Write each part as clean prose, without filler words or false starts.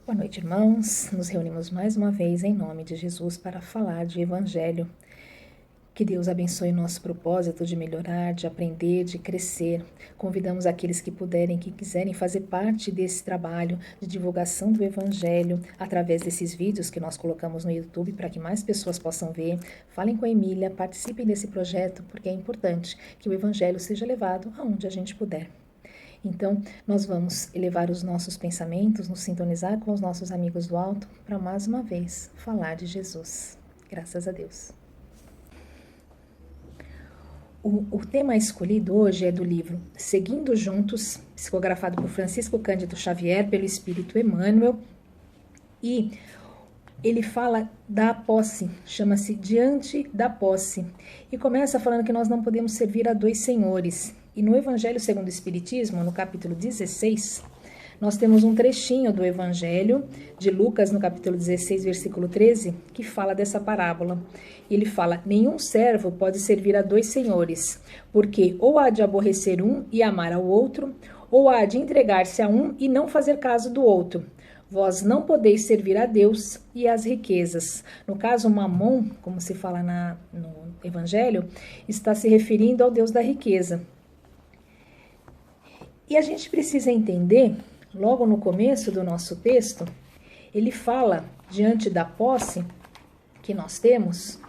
Boa noite, irmãos. Nos reunimos mais uma vez em nome de Jesus para falar de Evangelho. Que Deus abençoe nosso propósito de melhorar, de aprender, de crescer. Convidamos aqueles que puderem, que quiserem fazer parte desse trabalho de divulgação do Evangelho através desses vídeos que nós colocamos no YouTube para que mais pessoas possam ver. Falem com a Emília, participem desse projeto porque é importante que o Evangelho seja levado aonde a gente puder. Então, nós vamos elevar os nossos pensamentos, nos sintonizar com os nossos amigos do alto, para mais uma vez falar de Jesus. Graças a Deus. O tema escolhido hoje é do livro Seguindo Juntos, psicografado por Francisco Cândido Xavier, pelo Espírito Emmanuel, e ele fala da posse, chama-se Diante da Posse, e começa falando que nós não podemos servir a dois senhores. E no Evangelho segundo o Espiritismo, no capítulo 16, nós temos um trechinho do Evangelho de Lucas, no capítulo 16, versículo 13, que fala dessa parábola. Ele fala: nenhum servo pode servir a dois senhores, porque ou há de aborrecer um e amar ao outro, ou há de entregar-se a um e não fazer caso do outro. Vós não podeis servir a Deus e às riquezas. No caso, Mamon, como se fala no Evangelho, está se referindo ao Deus da riqueza. E a gente precisa entender, logo no começo do nosso texto, ele fala, diante da posse que nós temos,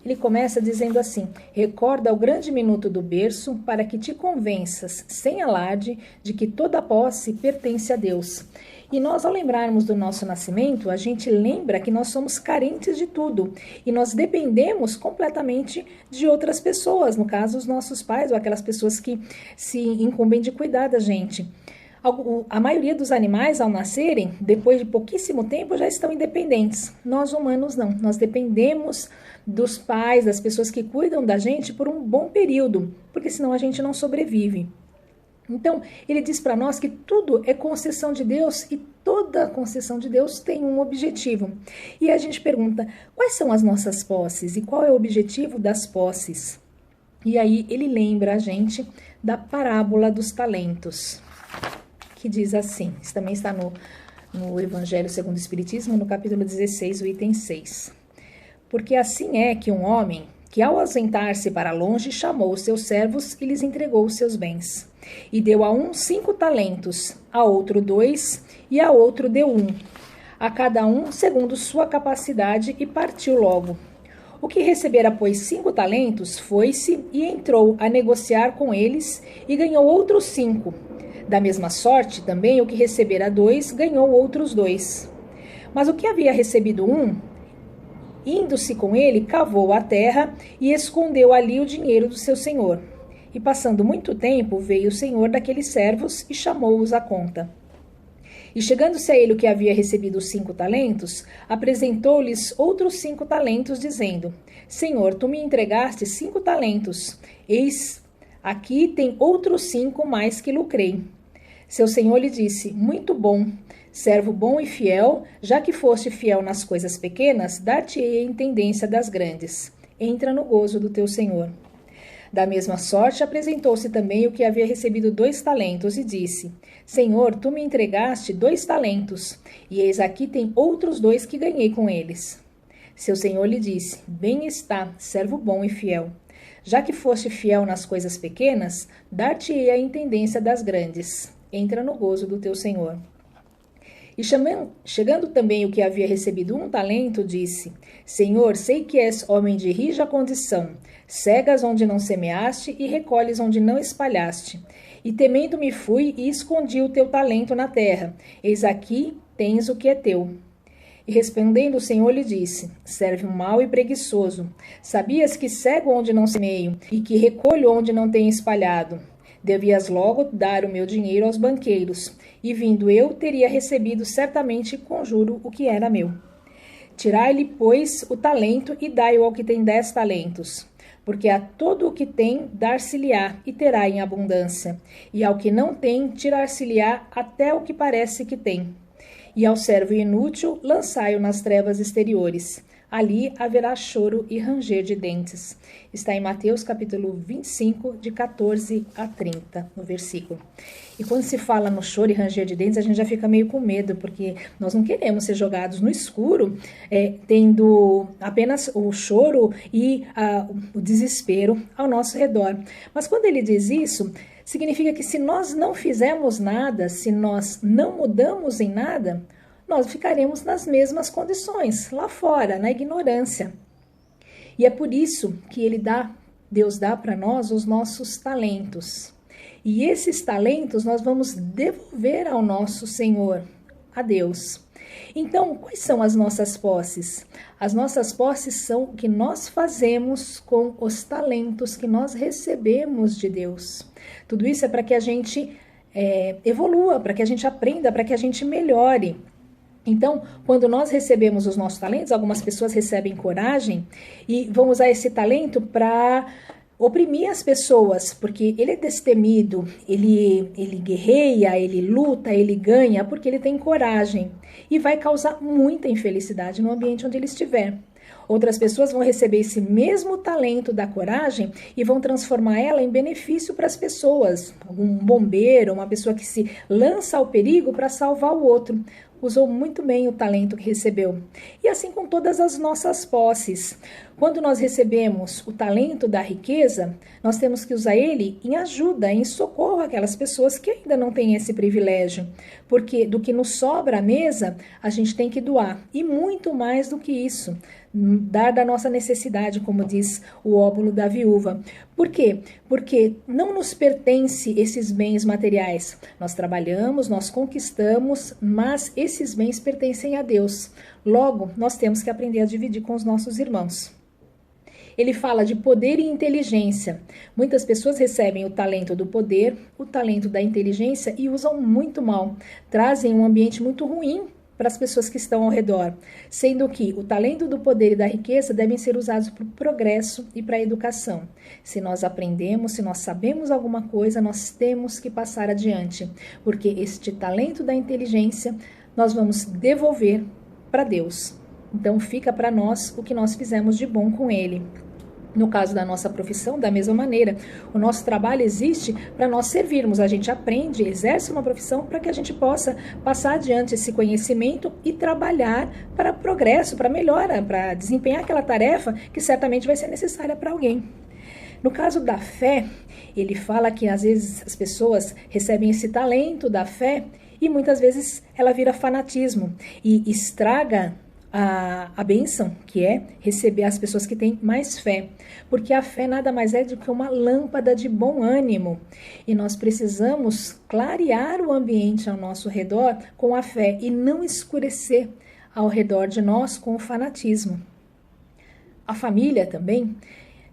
ele começa dizendo assim: recorda o grande minuto do berço para que te convenças, sem alarde, de que toda posse pertence a Deus. E nós, ao lembrarmos do nosso nascimento, a gente lembra que nós somos carentes de tudo e nós dependemos completamente de outras pessoas, no caso, os nossos pais ou aquelas pessoas que se incumbem de cuidar da gente. A maioria dos animais, ao nascerem, depois de pouquíssimo tempo, já estão independentes. Nós, humanos, não. Nós dependemos dos pais, das pessoas que cuidam da gente por um bom período, porque senão a gente não sobrevive. Então, ele diz para nós que tudo é concessão de Deus e toda concessão de Deus tem um objetivo. E a gente pergunta, quais são as nossas posses e qual é o objetivo das posses? E aí ele lembra a gente da parábola dos talentos, que diz assim, isso também está no Evangelho segundo o Espiritismo, no capítulo 16, o item 6. Porque assim é que um homem, que ao ausentar-se para longe, chamou os seus servos e lhes entregou os seus bens. E deu a um 5 talentos, a outro 2 e a outro deu 1, a cada um segundo sua capacidade, e partiu logo. O que recebera, pois, 5 talentos, foi-se e entrou a negociar com eles e ganhou outros 5. Da mesma sorte, também, o que recebera 2, ganhou outros 2. Mas o que havia recebido 1, indo-se com ele, cavou a terra e escondeu ali o dinheiro do seu senhor. E passando muito tempo, veio o senhor daqueles servos e chamou-os à conta. E chegando-se a ele o que havia recebido 5 talentos, apresentou-lhes outros 5 talentos, dizendo: Senhor, tu me entregaste 5 talentos, eis aqui tem outros 5 mais que lucrei. Seu senhor lhe disse: muito bom, servo bom e fiel, já que foste fiel nas coisas pequenas, dar-te-ei a intendência das grandes. Entra no gozo do teu senhor. Da mesma sorte, apresentou-se também o que havia recebido 2 talentos e disse: Senhor, tu me entregaste 2 talentos, e eis aqui tem outros 2 que ganhei com eles. Seu senhor lhe disse: Bem está, servo bom e fiel. Já que foste fiel nas coisas pequenas, dar-te-ei a intendência das grandes. Entra no gozo do teu senhor. E chegando também o que havia recebido 1 talento, disse: Senhor, sei que és homem de rija condição, cegas onde não semeaste e recolhes onde não espalhaste. E temendo-me fui e escondi o teu talento na terra. Eis aqui tens o que é teu. E respondendo o Senhor lhe disse: Servo mau e preguiçoso, sabias que cego onde não semeio e que recolho onde não tenho espalhado? Devias logo dar o meu dinheiro aos banqueiros, e vindo eu, teria recebido certamente com juro o que era meu. Tirai-lhe, pois, o talento e dai-o ao que tem 10 talentos. Porque a todo o que tem, dar-se-lhe-á e terá em abundância, e ao que não tem, tirar-se-lhe-á até o que parece que tem. E ao servo inútil, lançai-o nas trevas exteriores. ali haverá choro e ranger de dentes. Está em Mateus capítulo 25, de 14 a 30, no versículo. E quando se fala no choro e ranger de dentes, a gente já fica meio com medo, porque nós não queremos ser jogados no escuro, tendo apenas o choro e o desespero ao nosso redor. Mas quando ele diz isso, significa que se nós não fizermos nada, se nós não mudamos em nada, nós ficaremos nas mesmas condições, lá fora, na ignorância. E é por isso que Deus dá para nós os nossos talentos. E esses talentos nós vamos devolver ao nosso Senhor, a Deus. Então, quais são as nossas posses? As nossas posses são o que nós fazemos com os talentos que nós recebemos de Deus. Tudo isso é para que a gente evolua, para que a gente aprenda, para que a gente melhore. Então, quando nós recebemos os nossos talentos, algumas pessoas recebem coragem e vão usar esse talento para oprimir as pessoas, porque ele é destemido, ele guerreia, ele luta, ele ganha, porque ele tem coragem e vai causar muita infelicidade no ambiente onde ele estiver. Outras pessoas vão receber esse mesmo talento da coragem e vão transformar ela em benefício para as pessoas. Um bombeiro, uma pessoa que se lança ao perigo para salvar o outro. Usou muito bem o talento que recebeu. E assim com todas as nossas posses. Quando nós recebemos o talento da riqueza, nós temos que usar ele em ajuda, em socorro àquelas pessoas que ainda não têm esse privilégio. Porque do que nos sobra à mesa, a gente tem que doar. E muito mais do que isso. Dar da nossa necessidade, como diz o óbolo da viúva. Por quê? Porque não nos pertence esses bens materiais. Nós trabalhamos, nós conquistamos, mas esses bens pertencem a Deus. Logo, nós temos que aprender a dividir com os nossos irmãos. Ele fala de poder e inteligência. Muitas pessoas recebem o talento do poder, o talento da inteligência e usam muito mal. Trazem um ambiente muito ruim para as pessoas que estão ao redor, sendo que o talento do poder e da riqueza devem ser usados para o progresso e para a educação. Se nós aprendemos, se nós sabemos alguma coisa, nós temos que passar adiante, porque este talento da inteligência nós vamos devolver para Deus. Então fica para nós o que nós fizemos de bom com ele. No caso da nossa profissão, da mesma maneira, o nosso trabalho existe para nós servirmos. A gente aprende, exerce uma profissão para que a gente possa passar adiante esse conhecimento e trabalhar para progresso, para melhora, para desempenhar aquela tarefa que certamente vai ser necessária para alguém. No caso da fé, ele fala que às vezes as pessoas recebem esse talento da fé e muitas vezes ela vira fanatismo e estraga a bênção, que é receber as pessoas que têm mais fé, porque a fé nada mais é do que uma lâmpada de bom ânimo, e nós precisamos clarear o ambiente ao nosso redor com a fé e não escurecer ao redor de nós com o fanatismo. A família também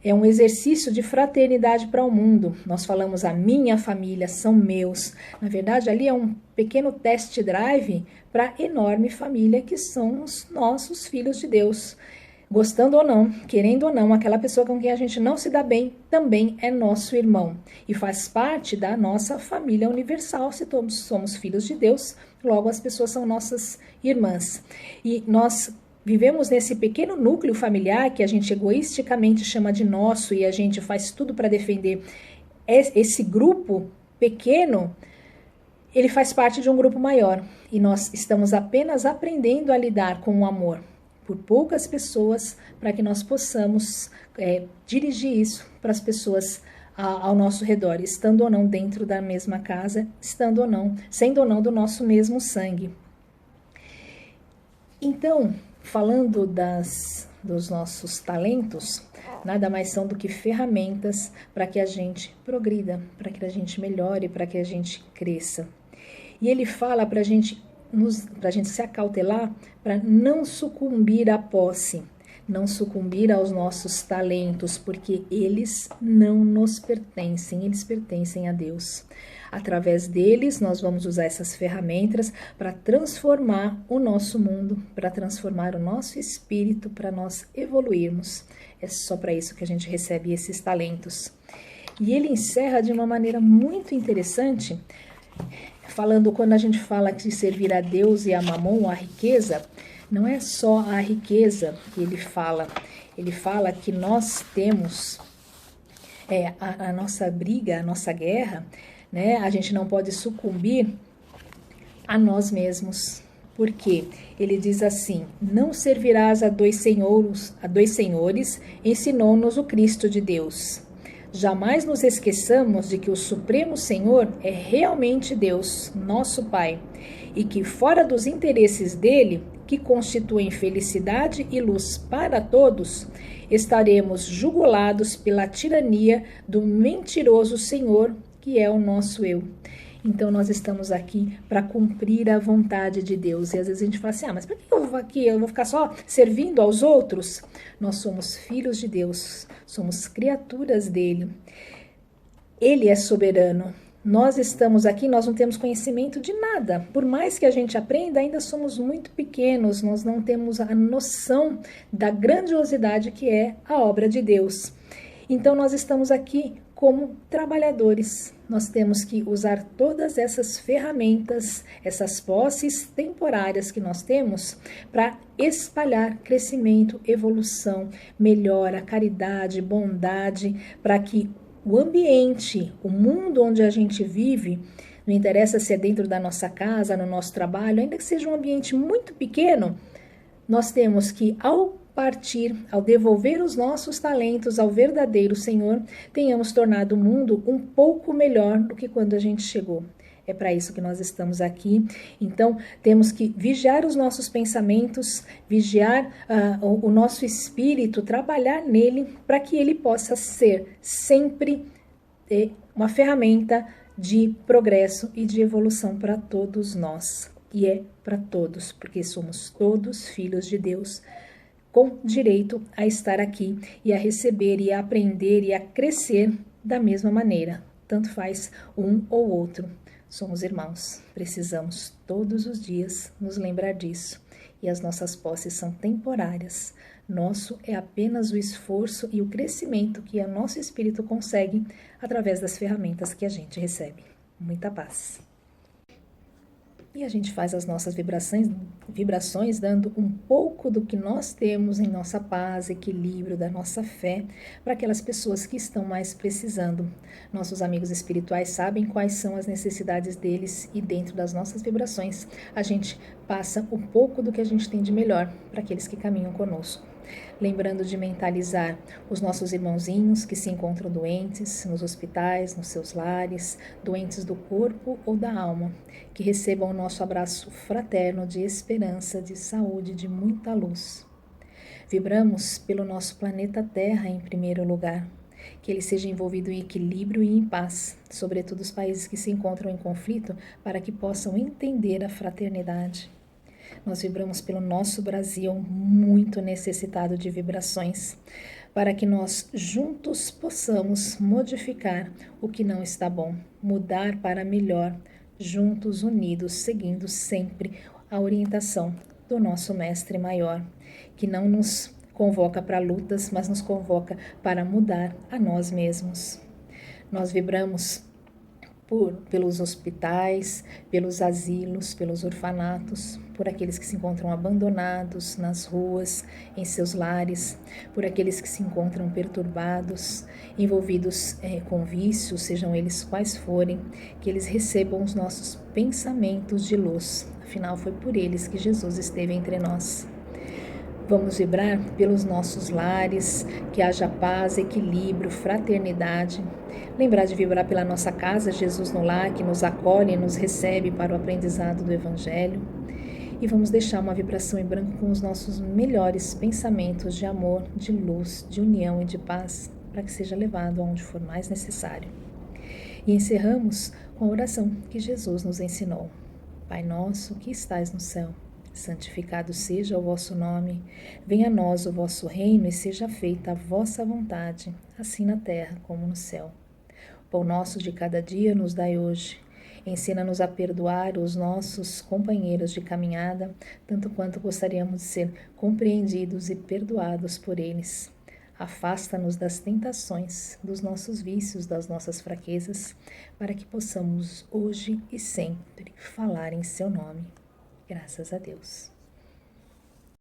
é um exercício de fraternidade para o mundo. Nós falamos a minha família, são meus. Na verdade, ali é um pequeno test drive para a enorme família que são os nossos filhos de Deus. Gostando ou não, querendo ou não, aquela pessoa com quem a gente não se dá bem também é nosso irmão e faz parte da nossa família universal. Se todos somos filhos de Deus, logo as pessoas são nossas irmãs. E nós vivemos nesse pequeno núcleo familiar que a gente egoisticamente chama de nosso e a gente faz tudo para defender. Esse grupo pequeno, ele faz parte de um grupo maior e nós estamos apenas aprendendo a lidar com o amor por poucas pessoas para que nós possamos dirigir isso para as pessoas ao nosso redor, estando ou não dentro da mesma casa, estando ou não, sendo ou não do nosso mesmo sangue. Então, falando dos nossos talentos, nada mais são do que ferramentas para que a gente progrida, para que a gente melhore, para que a gente cresça. E ele fala para a gente se acautelar, para não sucumbir à posse, não sucumbir aos nossos talentos, porque eles não nos pertencem, eles pertencem a Deus. Através deles, nós vamos usar essas ferramentas para transformar o nosso mundo, para transformar o nosso espírito, para nós evoluirmos. É só para isso que a gente recebe esses talentos. E ele encerra de uma maneira muito interessante, quando a gente fala de servir a Deus e a Mamon, a riqueza, não é só a riqueza que ele fala. Ele fala que nós temos a nossa briga, a nossa guerra, né? A gente não pode sucumbir a nós mesmos. Porque ele diz assim: não servirás a dois senhores, ensinou-nos o Cristo de Deus. Jamais nos esqueçamos de que o Supremo Senhor é realmente Deus, nosso Pai, e que fora dos interesses dele, que constituem felicidade e luz para todos, estaremos jugulados pela tirania do mentiroso Senhor, que é o nosso eu. Então, nós estamos aqui para cumprir a vontade de Deus. E às vezes a gente fala assim, mas para que eu vou aqui? Eu vou ficar só servindo aos outros? Nós somos filhos de Deus, somos criaturas dele. Ele é soberano. Nós estamos aqui, nós não temos conhecimento de nada. Por mais que a gente aprenda, ainda somos muito pequenos. Nós não temos a noção da grandiosidade que é a obra de Deus. Então, nós estamos aqui como trabalhadores. Nós temos que usar todas essas ferramentas, essas posses temporárias que nós temos para espalhar crescimento, evolução, melhora, caridade, bondade, para que o ambiente, o mundo onde a gente vive, não interessa se é dentro da nossa casa, no nosso trabalho, ainda que seja um ambiente muito pequeno, nós temos que, ao devolver os nossos talentos ao verdadeiro Senhor, tenhamos tornado o mundo um pouco melhor do que quando a gente chegou. É para isso que nós estamos aqui. Então, temos que vigiar os nossos pensamentos, vigiar o nosso espírito, trabalhar nele, para que ele possa ser sempre uma ferramenta de progresso e de evolução para todos nós. E é para todos, porque somos todos filhos de Deus, com direito a estar aqui e a receber e a aprender e a crescer da mesma maneira. Tanto faz um ou outro. Somos irmãos, precisamos todos os dias nos lembrar disso. E as nossas posses são temporárias. Nosso é apenas o esforço e o crescimento que o nosso espírito consegue através das ferramentas que a gente recebe. Muita paz. E a gente faz as nossas vibrações dando um pouco do que nós temos em nossa paz, equilíbrio, da nossa fé, para aquelas pessoas que estão mais precisando. Nossos amigos espirituais sabem quais são as necessidades deles e dentro das nossas vibrações a gente passa um pouco do que a gente tem de melhor para aqueles que caminham conosco. Lembrando de mentalizar os nossos irmãozinhos que se encontram doentes nos hospitais, nos seus lares, doentes do corpo ou da alma, que recebam o nosso abraço fraterno de esperança, de saúde, de muita luz. Vibramos pelo nosso planeta Terra em primeiro lugar, que ele seja envolvido em equilíbrio e em paz, sobretudo os países que se encontram em conflito, para que possam entender a fraternidade. Nós vibramos pelo nosso Brasil, muito necessitado de vibrações, para que nós juntos possamos modificar o que não está bom, mudar para melhor, juntos, unidos, seguindo sempre a orientação do nosso Mestre Maior, que não nos convoca para lutas, mas nos convoca para mudar a nós mesmos. Nós vibramos pelos hospitais, pelos asilos, pelos orfanatos, por aqueles que se encontram abandonados nas ruas, em seus lares, por aqueles que se encontram perturbados, envolvidos com vícios, sejam eles quais forem, que eles recebam os nossos pensamentos de luz. Afinal, foi por eles que Jesus esteve entre nós. Vamos vibrar pelos nossos lares, que haja paz, equilíbrio, fraternidade. Lembrar de vibrar pela nossa casa, Jesus no lar, que nos acolhe e nos recebe para o aprendizado do Evangelho. E vamos deixar uma vibração em branco com os nossos melhores pensamentos de amor, de luz, de união e de paz, para que seja levado aonde for mais necessário. E encerramos com a oração que Jesus nos ensinou. Pai nosso, que estais no céu, santificado seja o vosso nome, venha a nós o vosso reino e seja feita a vossa vontade, assim na terra como no céu. O pão nosso de cada dia nos dai hoje. Ensina-nos a perdoar os nossos companheiros de caminhada, tanto quanto gostaríamos de ser compreendidos e perdoados por eles. Afasta-nos das tentações, dos nossos vícios, das nossas fraquezas, para que possamos hoje e sempre falar em seu nome. Graças a Deus.